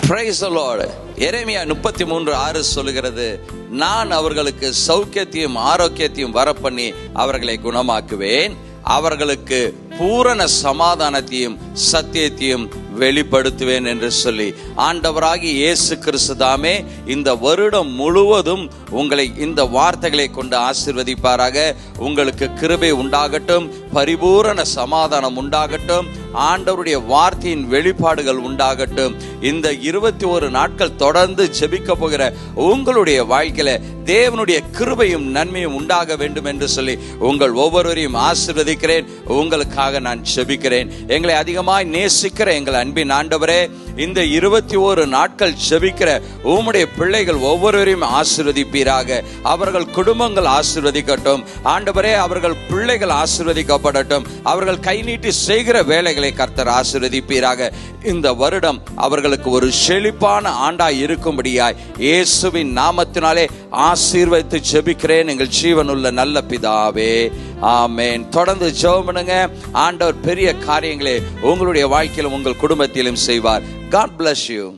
Praise the Lord. எரேமியா 33:6 சொல்லுகிறது, நான் அவர்களுக்கு சௌக்கியத்தையும் ஆரோக்கியத்தையும் வரப்பண்ணி அவர்களை குணமாக்குவேன், அவர்களுக்கு பூரண சமாதானத்தையும் சத்தியத்தையும் வெளிப்படுத்துவேன் என்று சொல்லி ஆண்டவராகி இயேசு கிறிஸ்து தாமே இந்த வருடம் முழுவதும் உங்களை இந்த வார்த்தைகளை கொண்டு ஆசீர்வதிப்பாராக. உங்களுக்கு கிருபை உண்டாகட்டும், பரிபூரண சமாதானம் உண்டாகட்டும், ஆண்டவருடைய வார்த்தையின் வெளிப்பாடுகள் உண்டாகட்டும். இந்த 21 நாட்கள் தொடர்ந்து ஜெபிக்க போகிற உங்களுடைய வாழ்க்கையில தேவனுடைய கிருபையும் நன்மையும் உண்டாக வேண்டும் என்று சொல்லி உங்கள் ஒவ்வொருவரையும் ஆசீர்வதிக்கிறேன். உங்களுக்காக நான் ஜெபிக்கிறேன். எங்களை அதிகமாய் நேசிக்கிற எங்கள் அன்பின் ஆண்டவரே, இந்த 21 நாட்கள் ஜெபிக்கிற உம்முடைய பிள்ளைகள் ஒவ்வொருவரையும் ஆசீர்வதிப்பீராக. அவர்கள் குடும்பங்கள் ஆசீர்வதிக்கட்டும் ஆண்டவரே, அவர்கள் பிள்ளைகள் ஆசீர்வதிக்கப்படட்டும், அவர்கள் கை நீட்டி செய்கிற வேலைகளை கர்த்தர் ஆசீர்வதிப்பீராக. இந்த வருடம் அவர்களுக்கு ஒரு செழிப்பான ஆண்டாய் இருக்கும்படியாய் இயேசுவின் நாமத்தினாலே ஆசீர்வதித்து ஜெபிக்கிறேன் எங்கள் ஜீவனுள்ள நல்ல பிதாவே, ஆமென். தொடர்ந்து ஜெபம் பண்ணுங்க. ஆண்டவர் பெரிய காரியங்களை உங்களுடைய வாழ்க்கையிலும் உங்கள் குடும்பத்திலும் செய்வார். God bless you.